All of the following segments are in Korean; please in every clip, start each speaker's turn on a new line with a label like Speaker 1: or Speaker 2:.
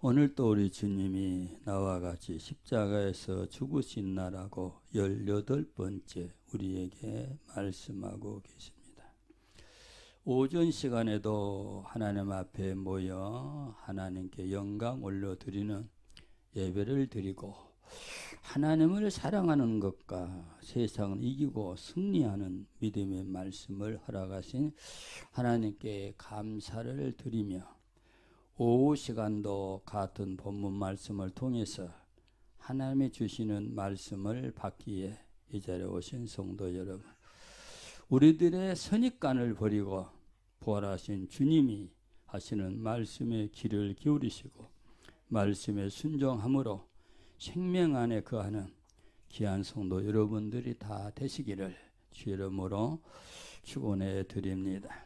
Speaker 1: 오늘도 우리 주님이 나와 같이 십자가에서 죽으신 날하고 18번째 우리에게 말씀하고 계십니다. 오전 시간에도 하나님 앞에 모여 하나님께 영광 올려드리는 예배를 드리고 하나님을 사랑하는 것과 세상을 이기고 승리하는 믿음의 말씀을 허락하신 하나님께 감사를 드리며 오후 시간도 같은 본문 말씀을 통해서 하나님이 주시는 말씀을 받기에 이 자리에 오신 성도 여러분, 우리들의 선입관을 버리고 부활하신 주님이 하시는 말씀에 귀를 기울이시고 말씀에 순종함으로 생명 안에 거하는 귀한 성도 여러분들이 다 되시기를 주 이름으로 축원해 드립니다.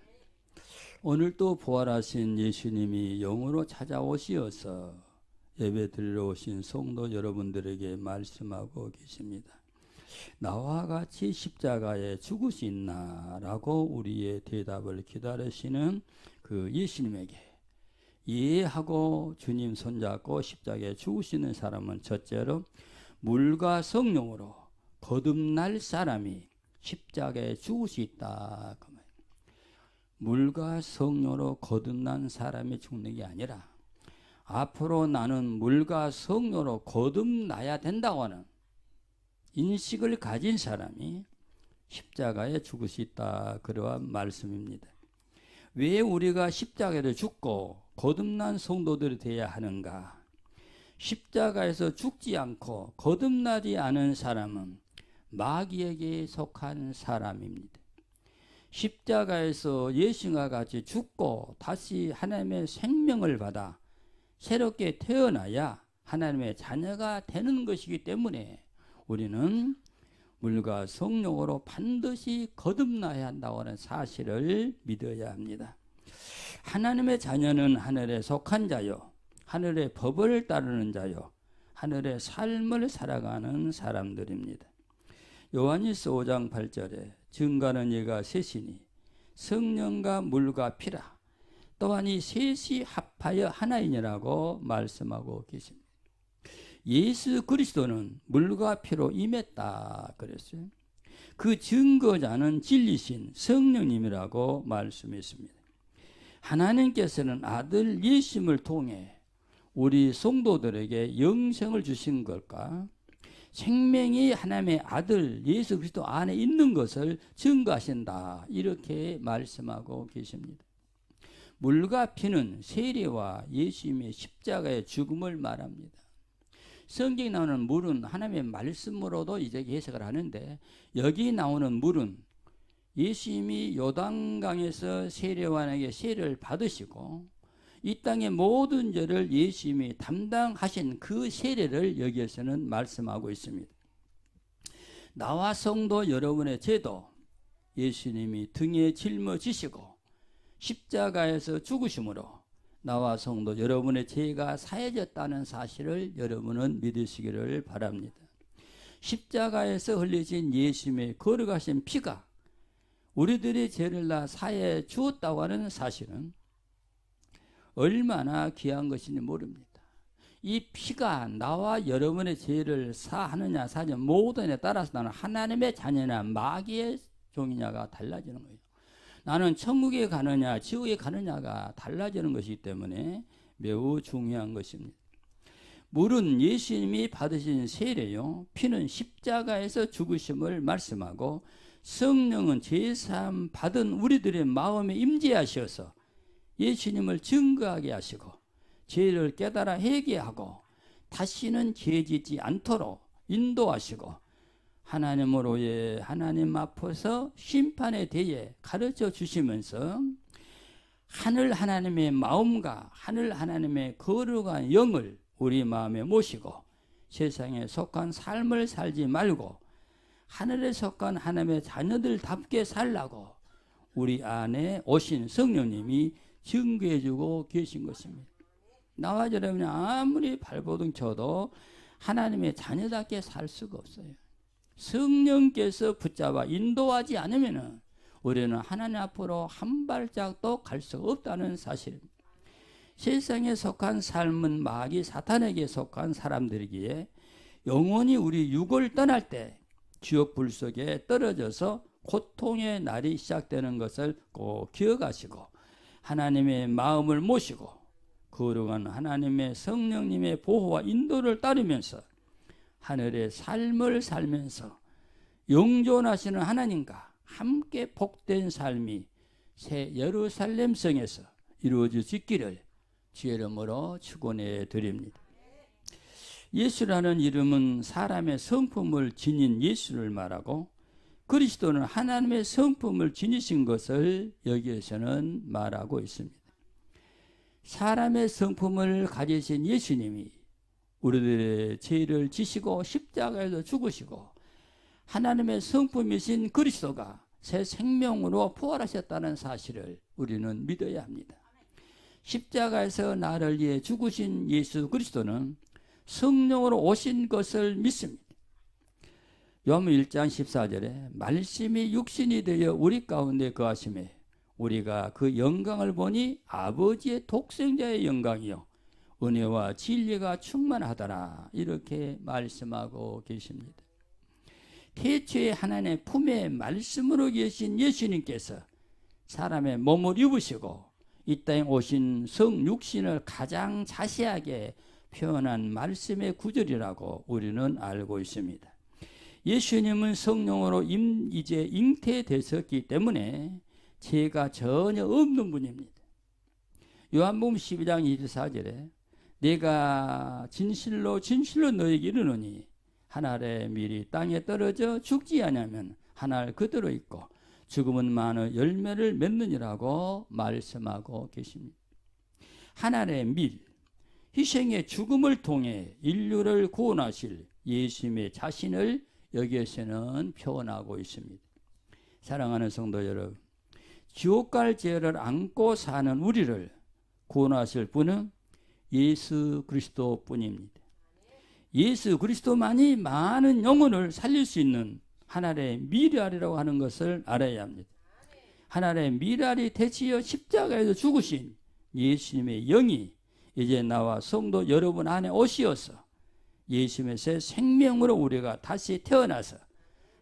Speaker 1: 오늘도 부활하신 예수님이 영으로 찾아오시어서 예배 드리러 오신 성도 여러분들에게 말씀하고 계십니다. 나와 같이 십자가에 죽으시나라고 우리의 대답을 기다리시는 그 예수님에게 이해하고 주님 손잡고 십자가에 죽으시는 사람은 첫째로 물과 성령으로 거듭날 사람이 십자가에 죽을 수 있다. 물과 성령으로 거듭난 사람이 죽는 게 아니라 앞으로 나는 물과 성령으로 거듭나야 된다고 하는 인식을 가진 사람이 십자가에 죽을 수 있다. 그러한 말씀입니다. 왜 우리가 십자가를 죽고 거듭난 성도들이 되어야 하는가? 십자가에서 죽지 않고 거듭나지 않은 사람은 마귀에게 속한 사람입니다. 십자가에서 예수님과 같이 죽고 다시 하나님의 생명을 받아 새롭게 태어나야 하나님의 자녀가 되는 것이기 때문에 우리는 물과 성령으로 반드시 거듭나야 한다고 하는 사실을 믿어야 합니다. 하나님의 자녀는 하늘에 속한 자요, 하늘의 법을 따르는 자요, 하늘의 삶을 살아가는 사람들입니다. 요한일서 5장 8절에 증거하는 이가 셋이니 성령과 물과 피라, 또한 이 셋이 합하여 하나이니라고 말씀하고 계십니다. 예수 그리스도는 물과 피로 임했다 그랬어요. 그 증거자는 진리신 성령님이라고 말씀했습니다. 하나님께서는 아들 예수님을 통해 우리 성도들에게 영생을 주신 걸까? 생명이 하나님의 아들 예수 그리스도 안에 있는 것을 증거하신다. 이렇게 말씀하고 계십니다. 물과 피는 세례와 예수님의 십자가의 죽음을 말합니다. 성경에 나오는 물은 하나님의 말씀으로도 이제 해석을 하는데, 여기 나오는 물은 예수님이 요단강에서 세례요한에게 세례를 받으시고 이 땅의 모든 죄를 예수님이 담당하신 그 세례를 여기에서는 말씀하고 있습니다. 나와 성도 여러분의 죄도 예수님이 등에 짊어지시고 십자가에서 죽으심으로 나와 성도 여러분의 죄가 사해졌다는 사실을 여러분은 믿으시기를 바랍니다. 십자가에서 흘리신 예수님의 거룩하신 피가 우리들의 죄를 다 사해 주었다고 하는 사실은 얼마나 귀한 것인지 모릅니다. 이 피가 나와 여러분의 죄를 사하느냐 사하느냐 모든에 따라서 나는 하나님의 자녀냐 마귀의 종이냐가 달라지는 거예요. 나는 천국에 가느냐 지옥에 가느냐가 달라지는 것이기 때문에 매우 중요한 것입니다. 물은 예수님이 받으신 세례요, 피는 십자가에서 죽으심을 말씀하고 성령은 제사함 받은 우리들의 마음에 임재하셔서 예수님을 증거하게 하시고 죄를 깨달아 회개하고 다시는 죄 짓지 않도록 인도하시고 하나님으로의 하나님 앞에서 심판에 대해 가르쳐 주시면서 하늘 하나님의 마음과 하늘 하나님의 거룩한 영을 우리 마음에 모시고 세상에 속한 삶을 살지 말고 하늘에 속한 하나님의 자녀들답게 살라고 우리 안에 오신 성령님이 증거해주고 계신 것입니다. 나와 여러분이 아무리 발버둥 쳐도 하나님의 자녀답게 살 수가 없어요. 성령께서 붙잡아 인도하지 않으면 우리는 하나님 앞으로 한 발짝도 갈 수가 없다는 사실입니다. 세상에 속한 삶은 마귀 사탄에게 속한 사람들이기에 영원히 우리 육을 떠날 때 지옥 불 속에 떨어져서 고통의 날이 시작되는 것을 꼭 기억하시고 하나님의 마음을 모시고 거룩한 하나님의 성령님의 보호와 인도를 따르면서 하늘의 삶을 살면서 영존하시는 하나님과 함께 복된 삶이 새 예루살렘 성에서 이루어질 수 있기를 주의 이름으로 축원해 드립니다. 예수라는 이름은 사람의 성품을 지닌 예수를 말하고 그리스도는 하나님의 성품을 지니신 것을 여기에서는 말하고 있습니다. 사람의 성품을 가지신 예수님이 우리들의 죄를 지시고 십자가에서 죽으시고 하나님의 성품이신 그리스도가 새 생명으로 부활하셨다는 사실을 우리는 믿어야 합니다. 십자가에서 나를 위해 죽으신 예수 그리스도는 성령으로 오신 것을 믿습니다. 요한복음 1장 14절에 말씀이 육신이 되어 우리 가운데 거하심에 우리가 그 영광을 보니 아버지의 독생자의 영광이요 은혜와 진리가 충만하더라 이렇게 말씀하고 계십니다. 태초에 하나님의 품에 말씀으로 계신 예수님께서 사람의 몸을 입으시고 이 땅에 오신 성육신을 가장 자세하게 표현한 말씀의 구절이라고 우리는 알고 있습니다. 예수님은 성령으로 이제 잉태되셨기 때문에 죄가 전혀 없는 분입니다. 요한복음 12장 24절에 내가 진실로 진실로 너에게 이르노니 한 알의 밀이 땅에 떨어져 죽지 아니하면 한 알 그대로 있고 죽으면 많은 열매를 맺느니라고 말씀하고 계십니다. 한 알의 밀, 희생의 죽음을 통해 인류를 구원하실 예수님의 자신을 여기에서는 표현하고 있습니다. 사랑하는 성도 여러분, 지옥 갈 죄를 안고 사는 우리를 구원하실 분은 예수 그리스도 뿐입니다. 예수 그리스도만이 많은 영혼을 살릴 수 있는 하나님의 미랄이라고 하는 것을 알아야 합니다. 하나님의 미랄이 대치여 십자가에서 죽으신 예수님의 영이 이제 나와 성도 여러분 안에 오시어서 예수님의 새 생명으로 우리가 다시 태어나서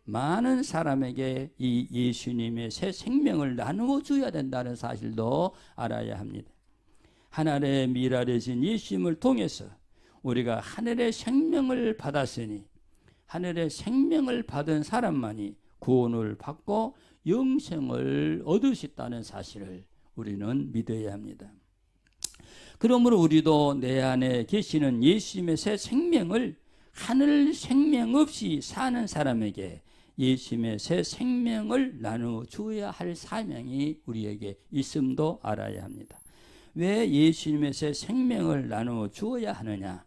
Speaker 1: 많은 사람에게 이 예수님의 새 생명을 나누어 줘야 된다는 사실도 알아야 합니다. 하늘의 미랄이신 예수님을 통해서 우리가 하늘의 생명을 받았으니 하늘의 생명을 받은 사람만이 구원을 받고 영생을 얻을 수 있다는 사실을 우리는 믿어야 합니다. 그러므로 우리도 내 안에 계시는 예수님의 새 생명을 하늘 생명 없이 사는 사람에게 예수님의 새 생명을 나누어 주어야 할 사명이 우리에게 있음도 알아야 합니다. 왜 예수님의 새 생명을 나누어 주어야 하느냐?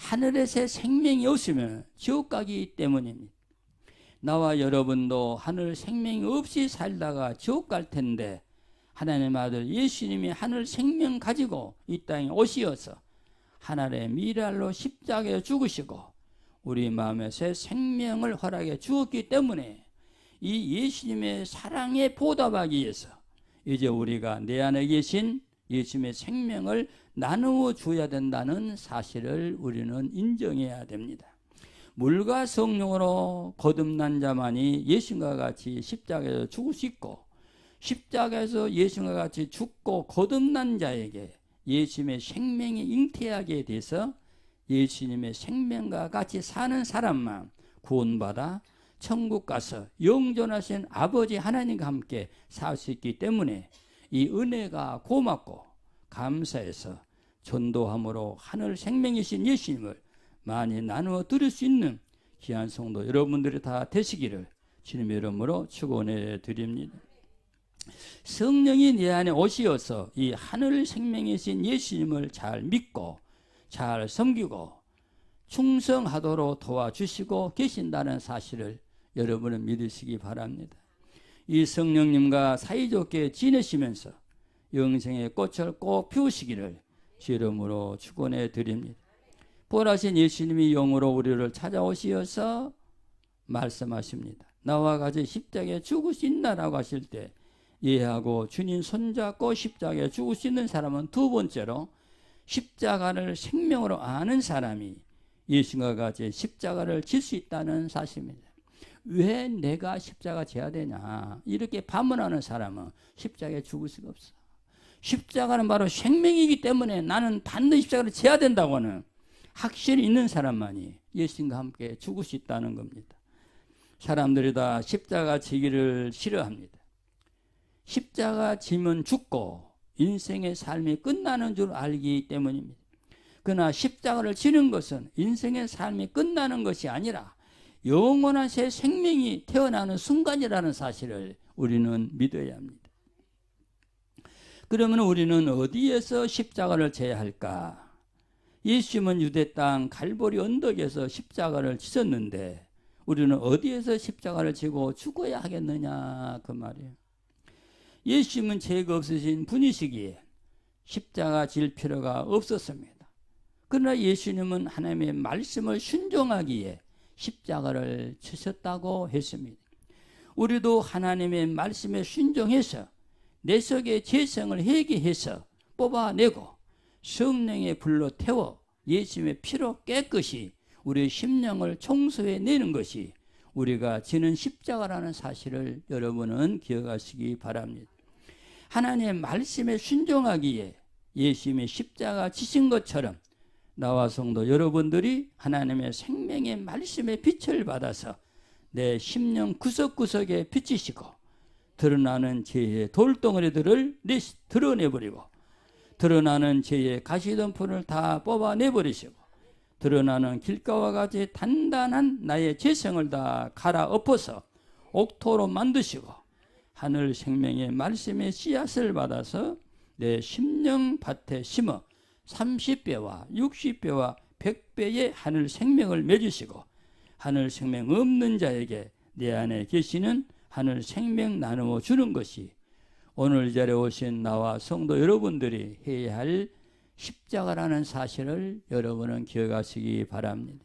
Speaker 1: 하늘의 새 생명이 없으면 지옥 가기 때문입니다. 나와 여러분도 하늘 생명이 없이 살다가 지옥 갈 텐데 하나님의 아들 예수님이 하늘 생명 가지고 이 땅에 오시어서 하늘의 미랄로 십자가에 죽으시고 우리 마음에 새 생명을 허락해 주었기 때문에 이 예수님의 사랑에 보답하기 위해서 이제 우리가 내 안에 계신 예수님의 생명을 나누어 줘야 된다는 사실을 우리는 인정해야 됩니다. 물과 성령으로 거듭난 자만이 예수님과 같이 십자가에서 죽을 수 있고 십자가에서 예수님과 같이 죽고 거듭난 자에게 예수님의 생명이 잉태하게 돼서 예수님의 생명과 같이 사는 사람만 구원받아 천국 가서 영존하신 아버지 하나님과 함께 살 수 있기 때문에 이 은혜가 고맙고 감사해서 전도함으로 하늘 생명이신 예수님을 많이 나누어 드릴 수 있는 귀한 성도 여러분들이 다 되시기를 주님의 이름으로 축원해 드립니다. 성령이 내 안에 오시어서 이 하늘 생명이신 예수님을 잘 믿고 잘 섬기고 충성하도록 도와주시고 계신다는 사실을 여러분은 믿으시기 바랍니다. 이 성령님과 사이좋게 지내시면서 영생의 꽃을 꼭 피우시기를 주 이름으로 축원해 드립니다. 부활하신 예수님이 영으로 우리를 찾아오시어서 말씀하십니다. 나와 같이 십자가에 죽을 수 있나라고 하실 때 이해하고 주님 손잡고 십자가에 죽을 수 있는 사람은 두 번째로 십자가를 생명으로 아는 사람이 예수님과 같이 십자가를 질 수 있다는 사실입니다. 왜 내가 십자가 져야 되냐 이렇게 반문하는 사람은 십자가에 죽을 수가 없어. 십자가는 바로 생명이기 때문에 나는 반드시 십자가를 져야 된다고 하는 확신이 있는 사람만이 예수님과 함께 죽을 수 있다는 겁니다. 사람들이 다 십자가 지기를 싫어합니다. 십자가 지면 죽고 인생의 삶이 끝나는 줄 알기 때문입니다. 그러나 십자가를 지는 것은 인생의 삶이 끝나는 것이 아니라 영원한 새 생명이 태어나는 순간이라는 사실을 우리는 믿어야 합니다. 그러면 우리는 어디에서 십자가를 져야 할까? 예수님은 유대 땅 갈보리 언덕에서 십자가를 지셨는데 우리는 어디에서 십자가를 지고 죽어야 하겠느냐 그 말이에요. 예수님은 죄가 없으신 분이시기에 십자가 질 필요가 없었습니다. 그러나 예수님은 하나님의 말씀을 순종하기에 십자가를 지셨다고 했습니다. 우리도 하나님의 말씀에 순종해서 내 속의 죄성을 회개해서 뽑아내고 성령의 불로 태워 예수님의 피로 깨끗이 우리의 심령을 청소해내는 것이 우리가 지는 십자가라는 사실을 여러분은 기억하시기 바랍니다. 하나님의 말씀에 순종하기에 예수님의 십자가 지신 것처럼 나와 성도 여러분들이 하나님의 생명의 말씀의 빛을 받아서 내 심령 구석구석에 비치시고 드러나는 죄의 돌덩어리들을 드러내버리고 드러나는 죄의 가시덤불을 다 뽑아내버리시고 드러나는 길가와 같이 단단한 나의 죄성을 다 갈아엎어서 옥토로 만드시고 하늘 생명의 말씀의 씨앗을 받아서 내 심령 밭에 심어 30배와 60배와 100배의 하늘 생명을 맺으시고 하늘 생명 없는 자에게 내 안에 계시는 하늘 생명 나누어 주는 것이 오늘 이 자리에 오신 나와 성도 여러분들이 해야 할 십자가라는 사실을 여러분은 기억하시기 바랍니다.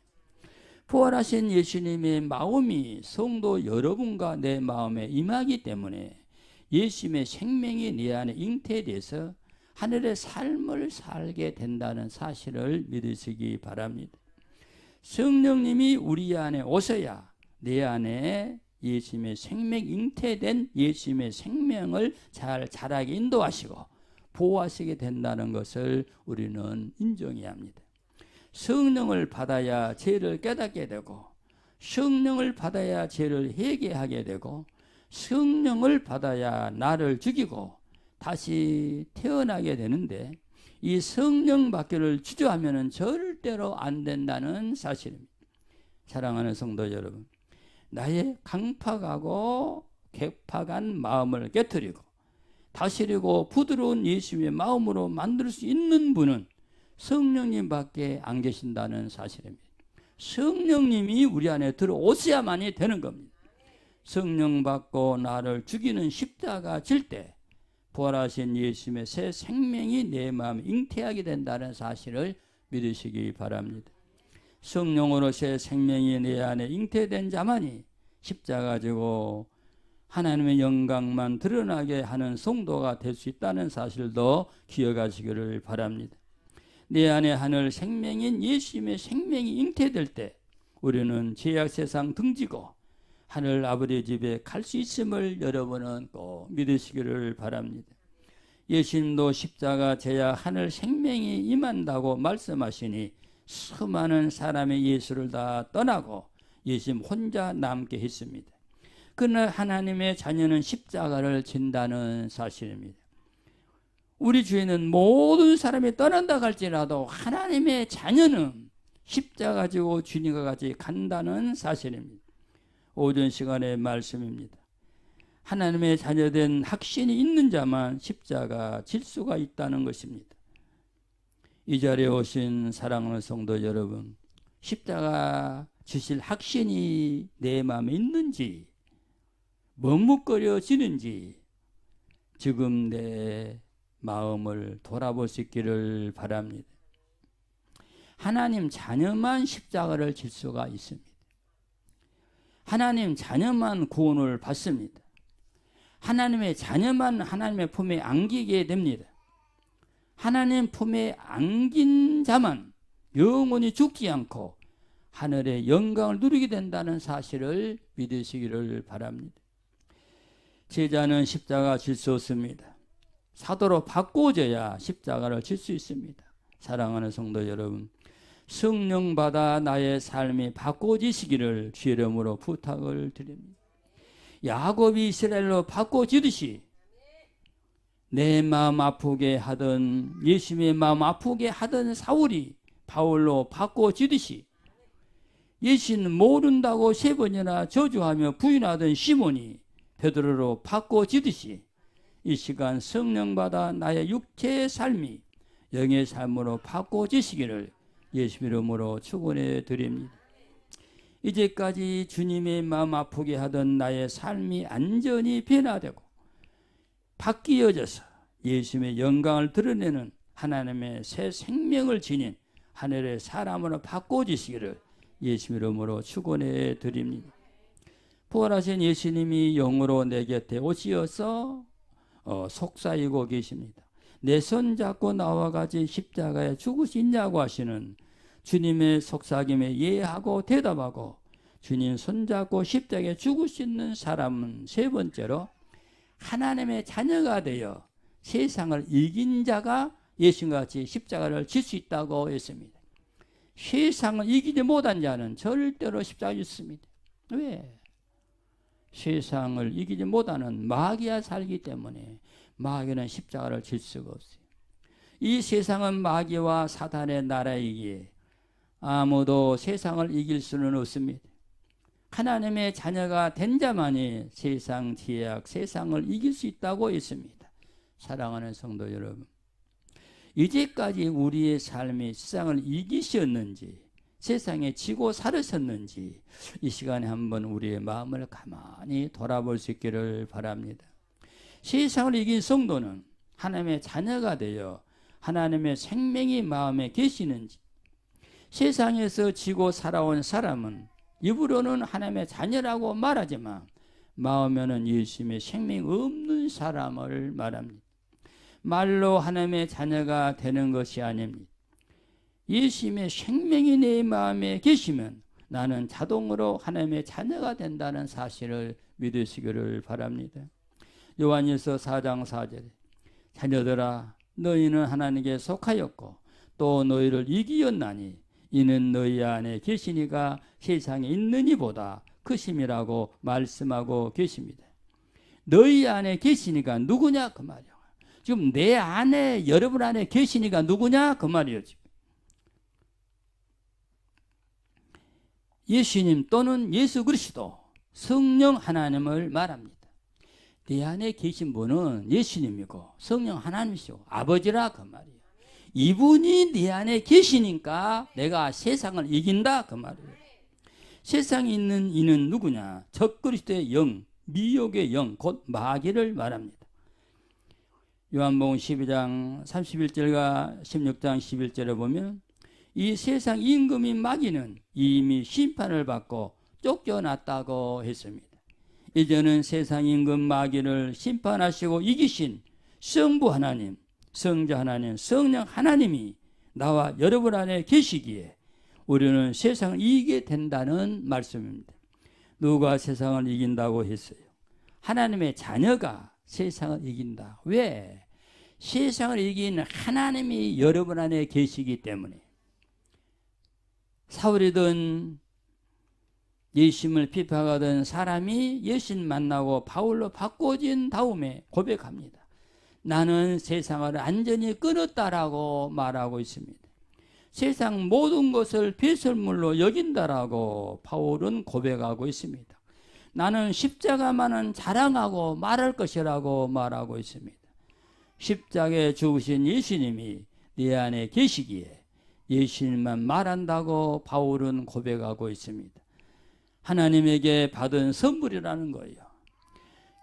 Speaker 1: 부활하신 예수님의 마음이 성도 여러분과 내 마음에 임하기 때문에 예수님의 생명이 내 안에 잉태돼서 하늘의 삶을 살게 된다는 사실을 믿으시기 바랍니다. 성령님이 우리 안에 오셔야 내 안에 예수님의 생명 잉태된 예수님의 생명을 잘 자라게 인도하시고 보호하시게 된다는 것을 우리는 인정해야 합니다. 성령을 받아야 죄를 깨닫게 되고 성령을 받아야 죄를 회개하게 되고 성령을 받아야 나를 죽이고 다시 태어나게 되는데 이 성령 받기를 주저하면 절대로 안 된다는 사실입니다. 사랑하는 성도 여러분, 나의 강팍하고 객팍한 마음을 깨트리고 다스리고 부드러운 예수님의 마음으로 만들 수 있는 분은 성령님밖에 안 계신다는 사실입니다. 성령님이 우리 안에 들어오셔야만이 되는 겁니다. 성령 받고 나를 죽이는 십자가 질 때 부활하신 예수님의 새 생명이 내 마음에 잉태하게 된다는 사실을 믿으시기 바랍니다. 성령으로 새 생명이 내 안에 잉태된 자만이 십자가 지고 하나님의 영광만 드러나게 하는 성도가 될 수 있다는 사실도 기억하시기를 바랍니다. 내 안에 하늘 생명인 예수님의 생명이 잉태될 때 우리는 죄악 세상 등지고 하늘 아버지 집에 갈 수 있음을 여러분은 꼭 믿으시기를 바랍니다. 예수님도 십자가 져야 하늘 생명이 임한다고 말씀하시니 수많은 사람의 예수를 다 떠나고 예수님 혼자 남게 했습니다. 그러나 하나님의 자녀는 십자가를 진다는 사실입니다. 우리 주에는 모든 사람이 떠난다 할지라도 하나님의 자녀는 십자가 지고 주님과 같이 간다는 사실입니다. 오전 시간의 말씀입니다. 하나님의 자녀된 확신이 있는 자만 십자가 질 수가 있다는 것입니다. 이 자리에 오신 사랑하는 성도 여러분, 십자가 지실 확신이 내 마음에 있는지 머뭇거려지는지 지금 내 마음을 돌아볼 수 있기를 바랍니다. 하나님 자녀만 십자가를 질 수가 있습니다. 하나님 자녀만 구원을 받습니다. 하나님의 자녀만 하나님의 품에 안기게 됩니다. 하나님 품에 안긴 자만 영원히 죽지 않고 하늘의 영광을 누리게 된다는 사실을 믿으시기를 바랍니다. 제자는 십자가 질 수 없습니다. 사도로 바꿔져야 십자가를 질 수 있습니다. 사랑하는 성도 여러분, 성령 받아 나의 삶이 바꿔지시기를 주의 이름으로 부탁을 드립니다. 야곱이 이스라엘로 바꿔지듯이 내 마음 아프게 하던, 예수님의 마음 아프게 하던 사울이 바울로 바꿔지듯이, 예수는 모른다고 3번이나 저주하며 부인하던 시몬이 베드로로 바꿔지듯이 이 시간 성령 받아 나의 육체의 삶이 영의 삶으로 바꿔지시기를 예수 이름으로 축원해 드립니다. 이제까지 주님의 마음 아프게 하던 나의 삶이 완전히 변화되고 바뀌어져서 예수님의 영광을 드러내는 하나님의 새 생명을 지닌 하늘의 사람으로 바꿔지시기를 예수 이름으로 축원해 드립니다. 부활하신 예수님이 영으로 내 곁에 오시어서 속삭이고 계십니다. 내 손 잡고 나와 같이 십자가에 죽을 수 있냐고 하시는 주님의 속삭임에 이해하고 대답하고 주님 손 잡고 십자가에 죽을 수 있는 사람은 세 번째로 하나님의 자녀가 되어 세상을 이긴 자가 예수님과 같이 십자가를 질 수 있다고 했습니다. 세상을 이기지 못한 자는 절대로 십자가를 짓습니다. 왜? 세상을 이기지 못하는 마귀가 살기 때문에 마귀는 십자가를 질 수가 없어요. 이 세상은 마귀와 사탄의 나라이기에 아무도 세상을 이길 수는 없습니다. 하나님의 자녀가 된 자만이 세상 죄악, 세상을 이길 수 있다고 했습니다. 사랑하는 성도 여러분, 이제까지 우리의 삶이 세상을 이기셨는지, 세상에 지고 살으셨는지 이 시간에 한번 우리의 마음을 가만히 돌아볼 수 있기를 바랍니다. 세상을 이긴 성도는 하나님의 자녀가 되어 하나님의 생명이 마음에 계시는지, 세상에서 지고 살아온 사람은 입으로는 하나님의 자녀라고 말하지만 마음에는 예수님의 생명이 없는 사람을 말합니다. 말로 하나님의 자녀가 되는 것이 아닙니다. 예수님의 생명이 내 마음에 계시면 나는 자동으로 하나님의 자녀가 된다는 사실을 믿으시기를 바랍니다. 요한일서 4장 4절에 자녀들아 너희는 하나님께 속하였고 또 너희를 이기었나니 이는 너희 안에 계시니가 세상에 있는 이보다 크심이라고 말씀하고 계십니다. 너희 안에 계시니가 누구냐 그 말이야. 지금 내 안에, 여러분 안에 계시니가 누구냐 그 말이에요. 지금. 예수님 또는 예수 그리스도 성령 하나님을 말합니다. 내 안에 계신 분은 예수님이고 성령 하나님이시고 아버지라 그 말이에요. 이분이 내 안에 계시니까 내가 세상을 이긴다 그 말이에요. 세상에 있는 이는 누구냐? 적그리스도의 영, 미혹의 영, 곧 마귀를 말합니다. 요한복음 12장 31절과 16장 11절에 보면 이 세상 임금인 마귀는 이미 심판을 받고 쫓겨났다고 했습니다. 이제는 세상 임금 마귀를 심판하시고 이기신 성부 하나님, 성자 하나님, 성령 하나님이 나와 여러분 안에 계시기에 우리는 세상을 이기게 된다는 말씀입니다. 누가 세상을 이긴다고 했어요? 하나님의 자녀가 세상을 이긴다. 왜? 세상을 이기는 하나님이 여러분 안에 계시기 때문에. 사울이든 예수님을 비판하던 사람이 예수님 만나고 바울로 바꿔진 다음에 고백합니다. 나는 세상을 완전히 끊었다라고 말하고 있습니다. 세상 모든 것을 배설물로 여긴다라고 바울은 고백하고 있습니다. 나는 십자가만은 자랑하고 말할 것이라고 말하고 있습니다. 십자가에 죽으신 예수님이 내 안에 계시기에 예수님만 말한다고 바울은 고백하고 있습니다. 하나님에게 받은 선물이라는 거예요.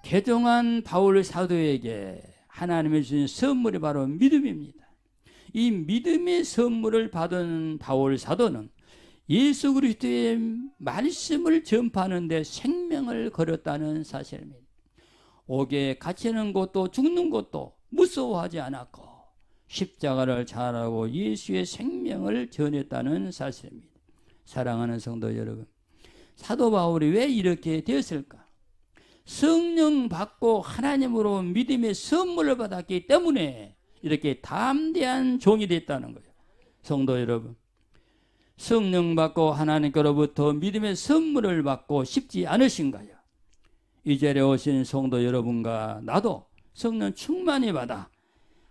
Speaker 1: 개종한 바울 사도에게 하나님이 주신 선물이 바로 믿음입니다. 이 믿음의 선물을 받은 바울 사도는 예수 그리스도의 말씀을 전파하는 데 생명을 걸었다는 사실입니다. 옥에 갇히는 것도 죽는 것도 무서워하지 않았고 십자가를 잘하고 예수의 생명을 전했다는 사실입니다. 사랑하는 성도 여러분, 사도 바울이 왜 이렇게 되었을까? 성령 받고 하나님으로 믿음의 선물을 받았기 때문에 이렇게 담대한 종이 됐다는 거예요. 성도 여러분, 성령 받고 하나님께로부터 믿음의 선물을 받고 싶지 않으신가요? 이 자리에 오신 성도 여러분과 나도 성령 충만히 받아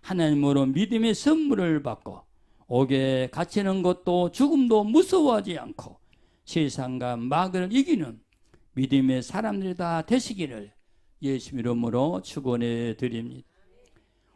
Speaker 1: 하나님으로 믿음의 선물을 받고 옥에 갇히는 것도 죽음도 무서워하지 않고 세상과 마귀를 이기는 믿음의 사람들이 다 되시기를 예수 이름으로 축원해 드립니다.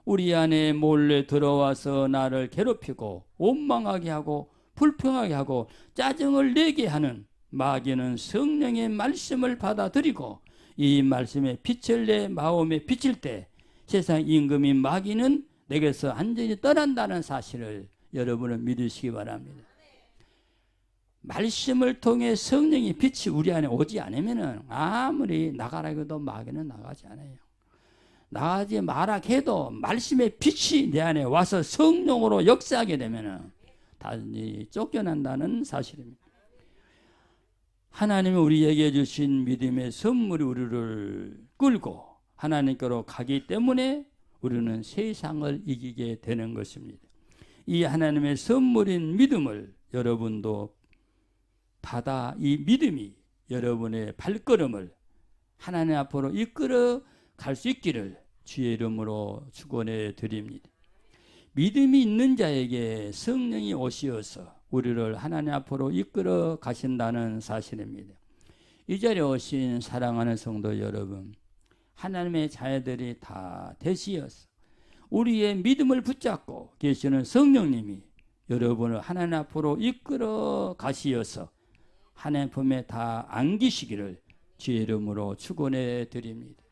Speaker 1: 우리 안에 몰래 들어와서 나를 괴롭히고 원망하게 하고 불평하게 하고 짜증을 내게 하는 마귀는 성령의 말씀을 받아들이고 이 말씀에 빛을 내 마음에 비칠 때 세상 임금인 마귀는 내게서 완전히 떠난다는 사실을 여러분은 믿으시기 바랍니다. 말씀을 통해 성령의 빛이 우리 안에 오지 않으면 아무리 나가라고 해도 마귀는 나가지 않아요. 나가지 마라 해도 말씀의 빛이 내 안에 와서 성령으로 역사하게 되면 단지 쫓겨난다는 사실입니다. 하나님이 우리에게 주신 믿음의 선물이 우리를 끌고 하나님께로 가기 때문에 우리는 세상을 이기게 되는 것입니다. 이 하나님의 선물인 믿음을 여러분도 받아 이 믿음이 여러분의 발걸음을 하나님 앞으로 이끌어 갈 수 있기를 주의 이름으로 축원해 드립니다. 믿음이 있는 자에게 성령이 오시어서 우리를 하나님 앞으로 이끌어 가신다는 사실입니다. 이 자리에 오신 사랑하는 성도 여러분, 하나님의 자녀들이 다 되시어서 우리의 믿음을 붙잡고 계시는 성령님이 여러분을 하나님 앞으로 이끌어 가시어서 하나님 품에 다 안기시기를 주의 이름으로 축원해 드립니다.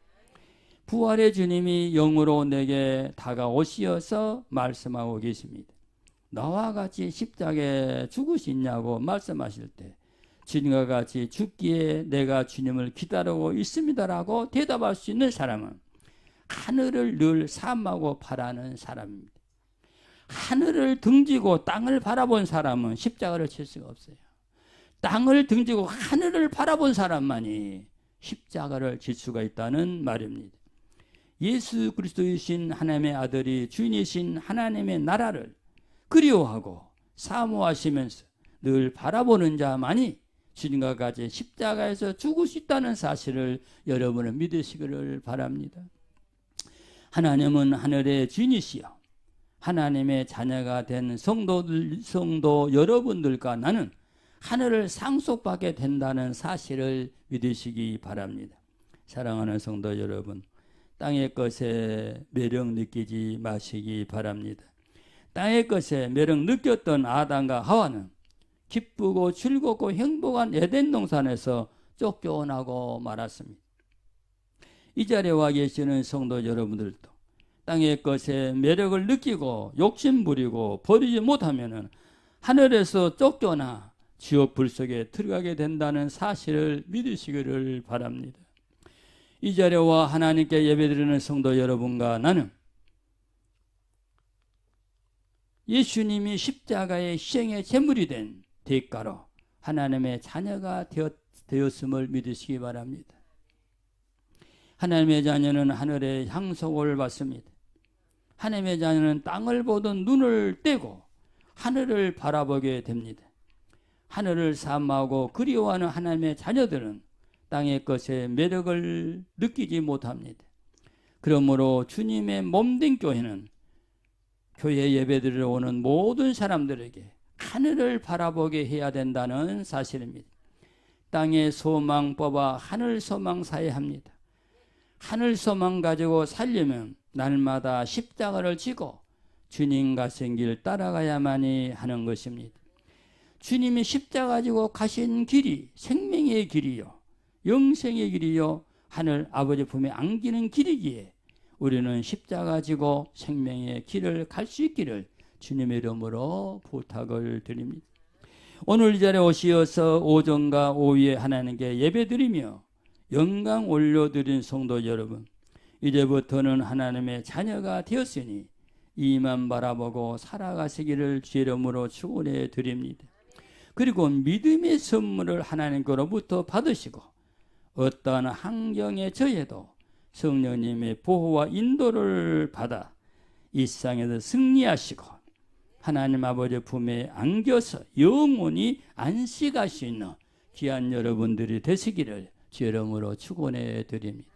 Speaker 1: 부활의 주님이 영으로 내게 다가오시어서 말씀하고 계십니다. 나와 같이 십자가에 죽으시냐고 말씀하실 때 주님과 같이 죽기에 내가 주님을 기다리고 있습니다라고 대답할 수 있는 사람은 하늘을 늘 삼하고 바라는 사람입니다. 하늘을 등지고 땅을 바라본 사람은 십자가를 칠 수가 없어요. 땅을 등지고 하늘을 바라본 사람만이 십자가를 질 수가 있다는 말입니다. 예수 그리스도이신 하나님의 아들이 주인이신 하나님의 나라를 그리워하고 사모하시면서 늘 바라보는 자만이 주님과 같이 십자가에서 죽을 수 있다는 사실을 여러분은 믿으시기를 바랍니다. 하나님은 하늘의 주인이시여 하나님의 자녀가 된 성도 여러분들과 나는 하늘을 상속받게 된다는 사실을 믿으시기 바랍니다. 사랑하는 성도 여러분, 땅의 것에 매력 느끼지 마시기 바랍니다. 땅의 것에 매력 느꼈던 아담과 하와는 기쁘고 즐겁고 행복한 에덴 동산에서 쫓겨나고 말았습니다. 이 자리에 와 계시는 성도 여러분들도 땅의 것에 매력을 느끼고 욕심부리고 버리지 못하면 하늘에서 쫓겨나 지옥 불 속에 들어가게 된다는 사실을 믿으시기를 바랍니다. 이 자리에 와 하나님께 예배드리는 성도 여러분과 나는 예수님이 십자가의 희생의 제물이 된 대가로 하나님의 자녀가 되었음을 믿으시기 바랍니다. 하나님의 자녀는 하늘의 향속을 받습니다. 하나님의 자녀는 땅을 보던 눈을 떼고 하늘을 바라보게 됩니다. 하늘을 사모하고 그리워하는 하나님의 자녀들은 땅의 것에 매력을 느끼지 못합니다. 그러므로 주님의 몸된 교회는 교회 예배드리러 오는 모든 사람들에게 하늘을 바라보게 해야 된다는 사실입니다. 땅의 소망 뽑아 하늘 소망 사야 합니다. 하늘 소망 가지고 살려면 날마다 십자가를 지고 주님 가신 길 따라가야만이 하는 것입니다. 주님이 십자가 지고 가신 길이 생명의 길이요 영생의 길이요 하늘 아버지 품에 안기는 길이기에 우리는 십자가 지고 생명의 길을 갈 수 있기를 주님의 이름으로 부탁을 드립니다. 오늘 이 자리에 오시어서 오전과 오후에 하나님께 예배드리며 영광 올려드린 성도 여러분, 이제부터는 하나님의 자녀가 되었으니 이만 바라보고 살아가시기를 주의 이름으로 축원해 드립니다. 그리고 믿음의 선물을 하나님께로부터 받으시고 어떠한 환경에 처해도 성령님의 보호와 인도를 받아 이 세상에서 승리하시고 하나님 아버지 품에 안겨서 영원히 안식할 수 있는 귀한 여러분들이 되시기를 주의 이름으로 축원해 드립니다.